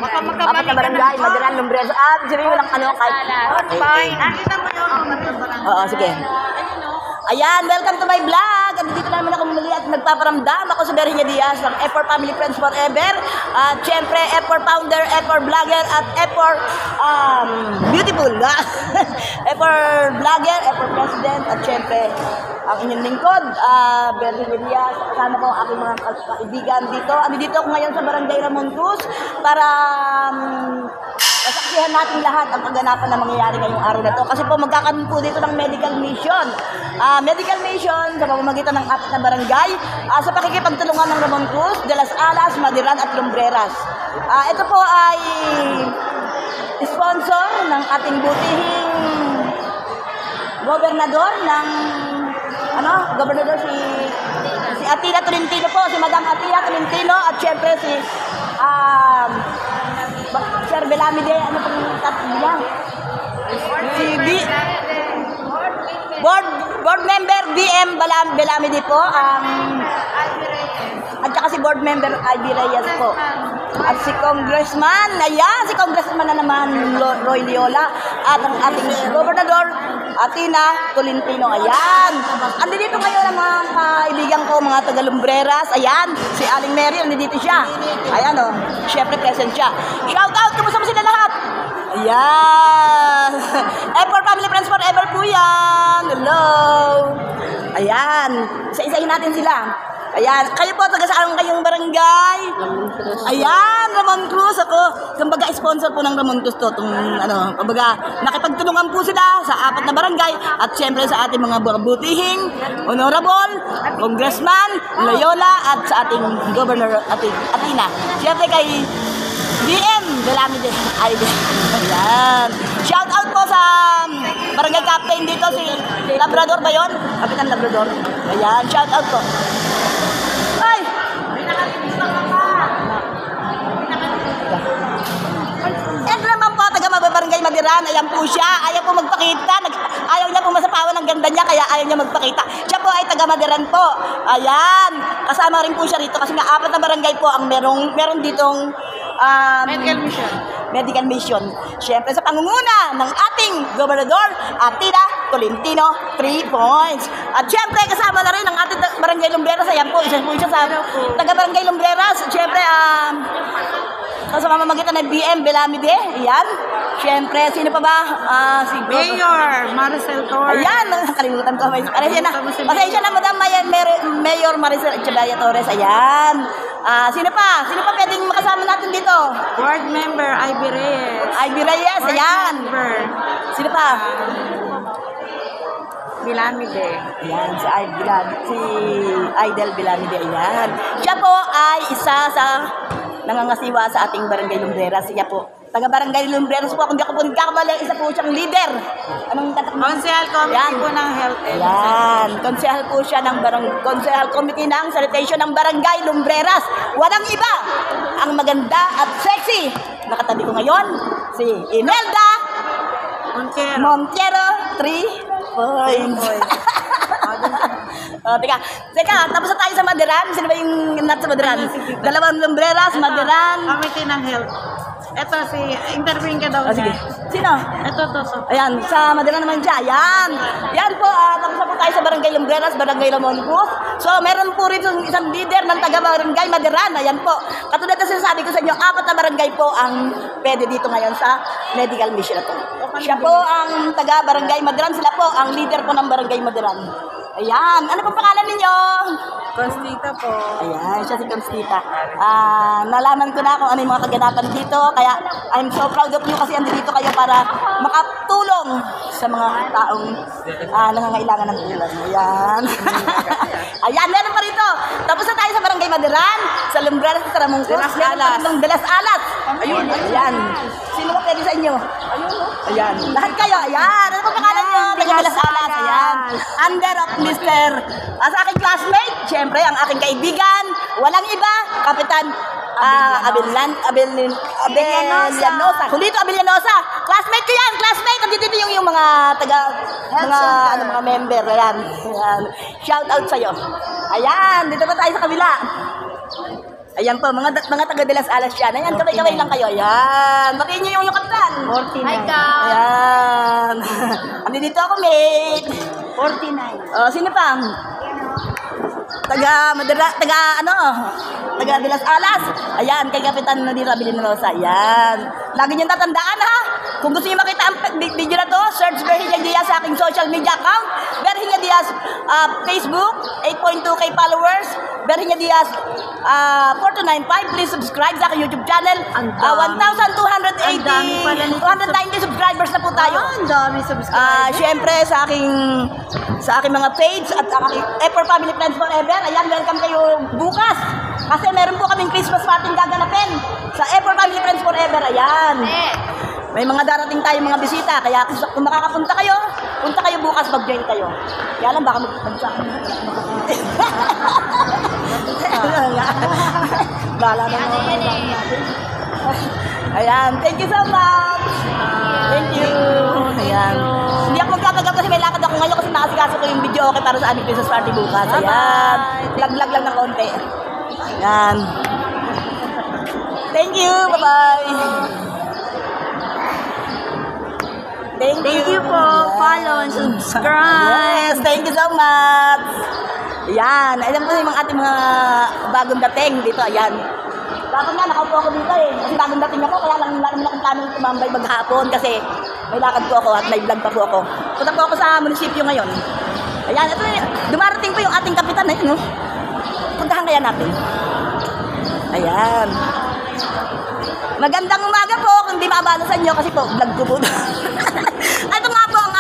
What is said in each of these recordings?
apat na barangay, Madiran, Lumbreras, at sabihin mo lang ano, kahit... Nakita mo yung barangay. Oo, sige. Ayan, welcome to my vlog. At dito naman ako muli at nagpaparamdam. Ako si Virginia Diaz ng F4 Family Friends Forever. At syempre, F4 Founder, F4 Vlogger, at F4 Beautiful. F4 Vlogger, F4 President, at syempre, ang inyong lingkod, Virginia Diaz. Kasama ko ang aking mga kaibigan dito. Dito ako ngayon sa Barangay Ramon Cruz para masaksihan natin lahat ang kaganapan na mangyayari ngayong araw na to. Kasi po magkakaroon po dito ng medical mission. Medical mission sa pamamagitan ng apat na barangay sa pakikipagtulungan ng Ramon Cruz, De Las Alas, Madiran at Lumbreras. Ito po ay sponsor ng ating butihing gobernador ng gobernador si Atina Tolentino po, si Madam Atina Tolentino, at syempre si Sir Belamide, ano pong tatlo? Si board member BM Belamide po, at saka si board member Ivy Reyes po. At si Congressman, si Congressman na naman Roy Liola, at ang ating gobernador Atina Tolentino. Ayan. Andito ngayon ang mga kaibigan ko, mga taga-Lumbreras. Ayan. Si Aling Mary, andito siya. Ayan o. Siyempre present siya. Shout out! Kumusta mo sila lahat? Ayan. F4 Family Friends Forever po yan. Hello. Ayan. Isa-isahin natin sila. Ayan, kayo po, taga saan kayong barangay? Ayan, Ramon Cruz. Ako, kumbaga sponsor po ng Ramon Cruz to. Kumbaga, nakipagtulungan po sila sa apat na barangay at siyempre sa ating mga butihing, honorable, congressman, Loyola, at sa ating governor, Atina. Siyempre kay BM Belamide. Ayan. Shout out po sa barangay captain dito, si Labrador ba yun? Kapitan Labrador. Ayan, shout out po. Ay! Ito naman po, taga-Barangay Madiran. Ayan po siya. Ayaw po magpakita. Ayaw niya po masapawan ng ganda niya, kaya ayaw niya magpakita. Siya po ay taga-Madiran po. Ayan. Kasama rin po siya rito kasi nga apat na barangay po ang meron ditong medical mission. Siyempre sa pangunguna ng ating gobernador, Atina Tolentino, 3 points. At siyempre kasama na rin ang ating barangay Lumbreras. Ayan po, isa po siya sa taga-barangay Lumbreras. Siyempre, sa mamamagitan ng BM Belamide. Ayan. Siyempre, sino pa ba? Si Mayor Maricel Torres. Ayan, nakalimutan ko. Pasensya na, Madam Mayor Maricel Echeverria Torres. Ayan. Sino pa? Sino pa pwedeng makasama natin dito? Board member Ivy Reyes. Ivy Reyes, ayan. Sino pa? Belamide. Ayan, si Idel Belamide. Ayan. Siya po ay isa sa nangangasiwa sa ating barangay Lumbreras. Siya po, taga-barangay Lumbreras po. Kung di ako po nagkakamali, isa po siyang leader. Anong tatakbo? Konsehal Committee po ng Health and Ayan. Konsehal po siya ng Konsehal Committee ng Sanitation ng Barangay Lumbreras. Walang iba. Ang maganda at sexy. Nakatabi ko ngayon, si Imelda Montero, 3 points. Teka, tapos na tayo sa Madiran. Sino ba yung nasa Madiran? Dalawang Lumbreras, Madiran. Committee ng Health. Ito interviewin ka daw. Sige. Sino? Ito. Ayan, sa Madiran naman siya. Ayan. Yan po, tapos na po tayo sa Barangay Lumbreras, Barangay Ramon Cruz. So, meron po rin isang leader ng taga-barangay Madiran. Ayan po. Katulad na sinasabi ko sa inyo, apat na barangay po ang pwede dito ngayon sa medical mission na to. Siya po ang taga-barangay Madiran. Sila po ang leader po ng Barangay Madiran. Ayan. Ano pong pangalan ninyo? Constita po. Ayan, siya si Constita. Nalaman ko na kung ano yung mga kaganapan dito. Kaya I'm so proud of you kasi andito kayo para makatulong sa mga taong nangangailangan ng tulong. Ayan. Ayan, meron pa rito. Tapos na tayo sa Barangay Madiran, sa Lumbreras, sa Ramon Cruz. Meron De Las Alas. Ayun. Ayan. Sino ba pwede sa inyo? Ayan. Lahat kayo. Ayan. Ano pa pangalan nyo? De Las Alas. Ayan. Under of Mr. Sa aking classmate, syempre, ang aking kaibigan, walang iba, Kapitan Abellanosa. Julito Abellanosa. Classmate ko yan, classmate. Dito yung mga mga member. Ayan. Shout out sa'yo. Ayan, dito pa tayo sa kabila. Ayan po, mga taga de Las Alas yan. Ayan, kamay-kamay lang kayo. Ayan. Batiin niyo yung kapitan. 49. Hi, Ayan. Andi dito ako, mate. 49. Sino pa? Taga de Las Alas. Ayan, kay Kapitan Nadira Rosa. Ayan. Lagi niyong tatandaan, ha? Kung gusto niyo makita ang video na to, search Berhinia Diaz sa aking social media account. Berhinia Diaz, Facebook, 8.2k followers. Berhinia Diaz, 4295. Please subscribe sa aking YouTube channel. 1,290 subscribers na po tayo. Ang dami subscribers. Siyempre sa aking mga page at ang aking Epor Family Friends Forever. Ayan, welcome kayo bukas. Kasi meron po kaming Christmas party gaganapin sa Epor Family Friends Forever. Ayan. May mga darating tayong mga bisita. Kaya kung makakapunta kayo, punta kayo bukas, mag-join kayo. Kaya lang, baka mag-saka. Bala na naman natin. Ayan, thank you so much. Thank you. Ayan. Hindi ako magkakagap kasi may lakad ako ngayon kasi nakasikaso ko yung video okay para sa aming Christmas party bukas. Ayan. Lag-lag lang ng konti. Ayan. Thank you. Bye-bye. Thank you po. Follow and subscribe. Yes, thank you so much. Ayan. Alam po yung ating mga bagong dating dito. Ayan. Dapat nga, nakaupo ako dito eh. Kasi bagong dating ako, kaya lang akong planong tumambay maghapon kasi may lakad po ako at may vlog pa po ako. Punta po ako sa munisipyo ngayon. Ayan, ito dumarating po yung ating kapitan na yun, no? Puntahan kaya natin. Ayan. Magandang umaga po, kung di maabala sa inyo kasi po, vlog ko po. Ito nga po ang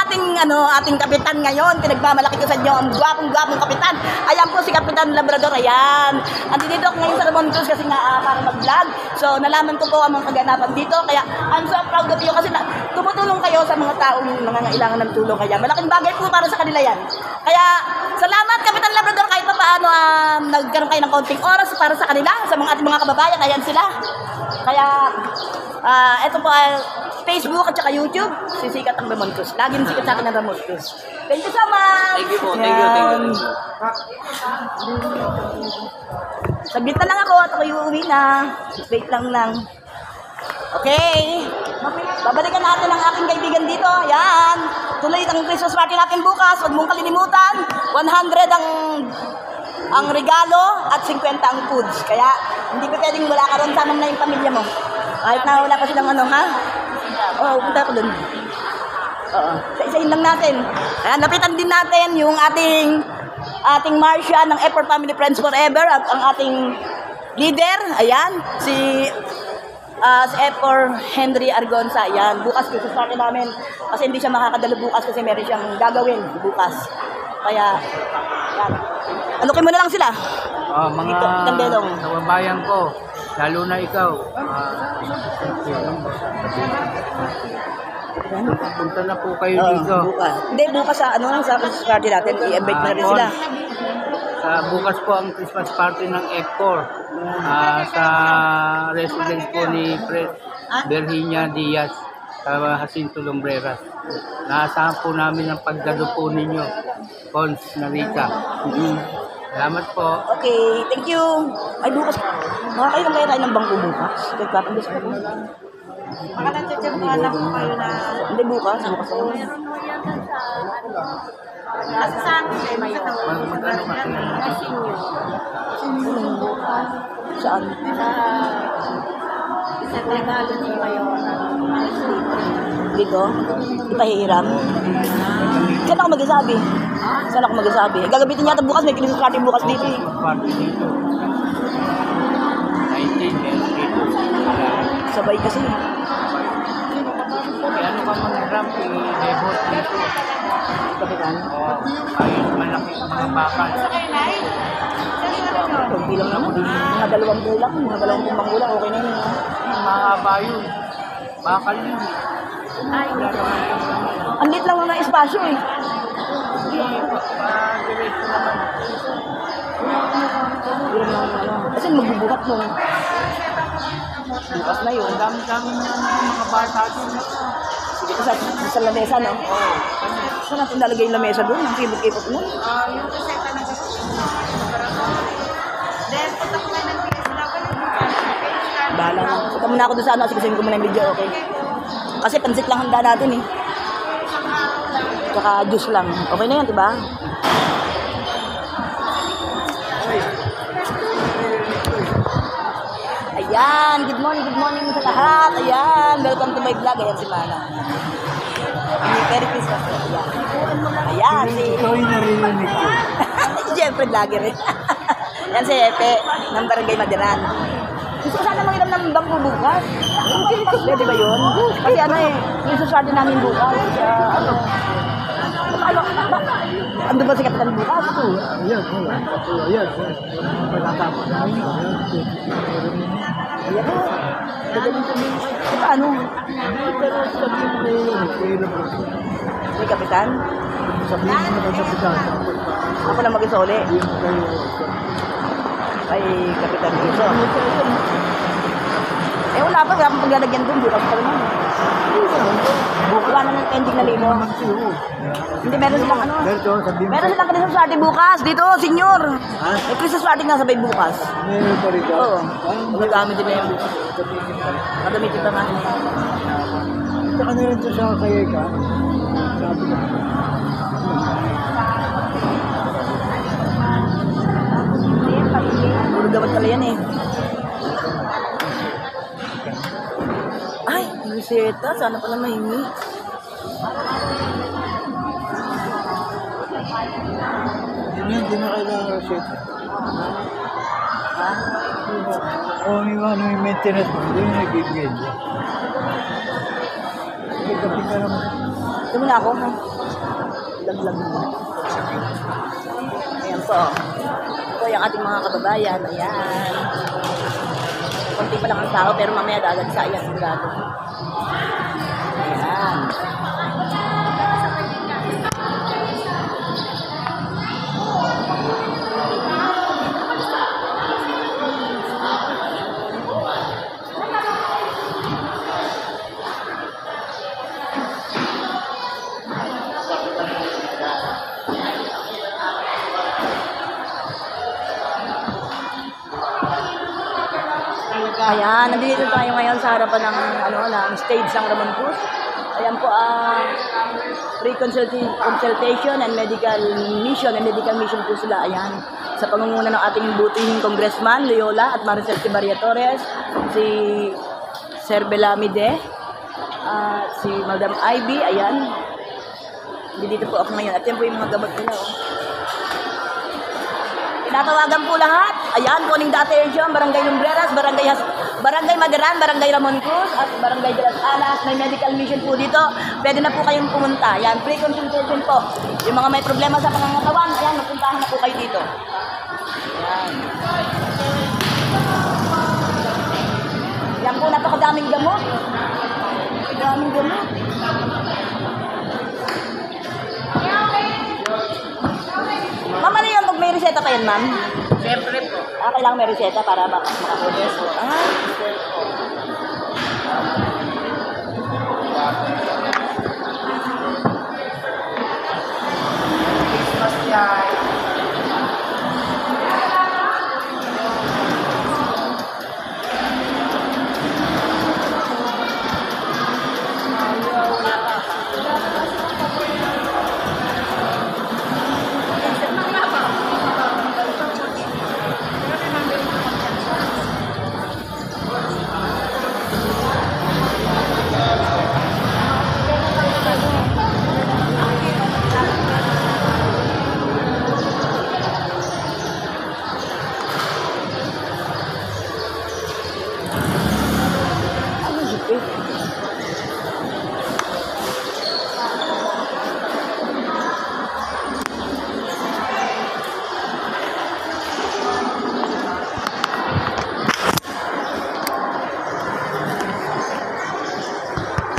ating kapitan ngayon. Pinagmamalaki ko sa inyo ang gwapong kapitan. Ayan po si Kapitan Labrador. Ayan. Andito ako ngayon sa Ramon Cruz kasi nga para mag-vlog. So nalaman ko po ang mga kaganapan dito. Kaya I'm so proud of you kasi tumutulong kayo sa mga taong nangangailangan ng tulong. Kaya malaking bagay po para sa kanila yan. Kaya salamat Kapitan Labrador kahit pa paano nagkaroon kayo ng konting oras para sa kanila, sa mga ating mga kababayan. Ayan sila. Kaya ito po ay Facebook at saka YouTube, sisikat ang Ramon Cruz. Laging sikat sa akin ng Ramon Cruz. Thank you so much! Thank you po, thank you. Saglit na lang ako at ako'y uuwi na. Wait lang. Okay. Babalikan natin ang aking kaibigan dito. Yan. Tuloy ang Christmas party natin bukas. Huwag mong kalilimutan. 100 ang regalo at 50 ang foods. Kaya hindi pa pwedeng wala ka ron. Sama na yung pamilya mo. Kahit na wala pa silang ha? Oo, punta ako dun. Oo. Isa-isahin lang natin. Ayan, napitan din natin yung ating Marcia ng Epor Family Friends Forever at ang ating leader, ayan, si Epor Henry Argonza. Ayan, bukas Christmas party namin kasi hindi siya makakadalo bukas kasi meron siyang gagawin bukas. Kaya, ayan. Anukin mo na lang sila. Mga Dito, Tambelong. kababayan ko, lalo na ikaw. Punta na po kayo dito. Bukas. Hindi, bukas sa Christmas party natin. I-invite mo na rin sila. Bukas po ang Christmas party ng Epor sa residence po ni Berhinia Diaz sa Jacinto Lumbreras. Naasahan po namin ang pagdalo po ninyo, Cons Narita. Salamat po. Okay, thank you. Ay, bukas. Makakailan kaya tayo ng bangko bukas? Nagpapandas ko. Baka nagtitsimbahan po kayo na Hindi, bukas. Bukas ako. nasa sa amin kayo may Saan? sa regalo ni Mayor. Dito? Ipahihiram? Saan ako magsasabi? Saan ako magsasabi? Gagabitin yata bukas. May Christmas party bukas dito eh. Party dito. 19 Sabay kasi. Kaya ano ka mag-ramp i-debot dito? Kapitan. Ayun, malaki mga bakal. Kung bilang lang din. Mga 2 bulang. Mga 2 bulang. Okay na yun. Mahaba yun. Bakal yun. Ang lit lang ng espasyo eh. Diretso naman. Bilang lang kasi magbubuhat mo. Bukas na yun. Ang dami-dami na mga bata dun. Sige sa lamesa, no? Oo. Saan natin lalagay yung lamesa doon? Ang kibot-kibot mo? Yung kaseta ng then punta ko kayo ng PSW. Wala lang. Punta muna ako doon sa ano, kasi ko muna yung video, okay? Kasi pansit lang handa natin eh. Tsaka juice lang. Okay na yan, diba? Ayan, good morning sa lahat. Ayan, welcome to my vlog. Ayan si Mana. Merry Christmas. Ayan. Ayan, si... Ito yung narinig ko. Siyempre, vlogger eh. Yan si Epe, ng Barangay Madiran. Gusto ko sana mangiram ng bangko bukas. Pwede ba yun? Kasi ano eh, yung suswerte namin bukas. Ano? Ando ba si Kapitan bukas? Ayan, ayan. Ayan o. Gagaling sabihin. Paano? Pero sabihin mo kayo, May Kapitan? sabihin mo na kapitan. Ako na mag-isole. Kay Kapitan Iso. Eh wala pa, wala pang paglalagyan doon. Bukas pa naman. Wala na ng pending na libo. Hindi, meron silang ano. Meron silang Christmas party bukas. Dito, senyor. May Christmas party nga sabay bukas. Meron pa rin ka? Oo. Magagamit din na yung bukas. Magamitin pa nga nila. Saka na rin ito sa kayay ka. Sabi na. Puro dapat pala yan eh. Ay, reseta. Sana pala mahingi. Hindi na kailangan reseta. Ha? Kung yung maintenance mo, hindi na nagigil. Gabi ka naman. Ito muna ako, ha? Laglag mo. Ayan po. Ito yung ating mga kababayan. Ayan. Kunti pa lang ang tao, pero mamaya dadagsa. Ayan, sigurado. Ayan. Ayan, nandito tayo ngayon sa harapan ng ng stage ng Ramon Cruz. Ayan po pre-consultation and medical mission po sila. Ayan, sa pangunguna ng ating butihing congressman Loyola at Maricel Tibaria Torres, si Sir Belamide, at si Madam Ivy. Ayan, dito po ako ngayon. At yan po yung mga gamot nila. Tinatawagan po lahat. Ayan, Kuning Attention, Barangay Lumbreras, Barangay Madiran, Barangay Ramon Cruz, at Barangay de las Alas. May medical mission po dito. Pwede na po kayong pumunta. Ayan, pre-consultation po. Yung mga may problema sa pangangatawan, ayan, magpuntahan na po kayo dito. Ayan. Yan po, napakadaming gamot. Daming gamot. Ma'am, ano yun? Pag may reseta pa yan, ma'am? Siyempre po. Kailangan may reseta para makakunin. Christmas yan.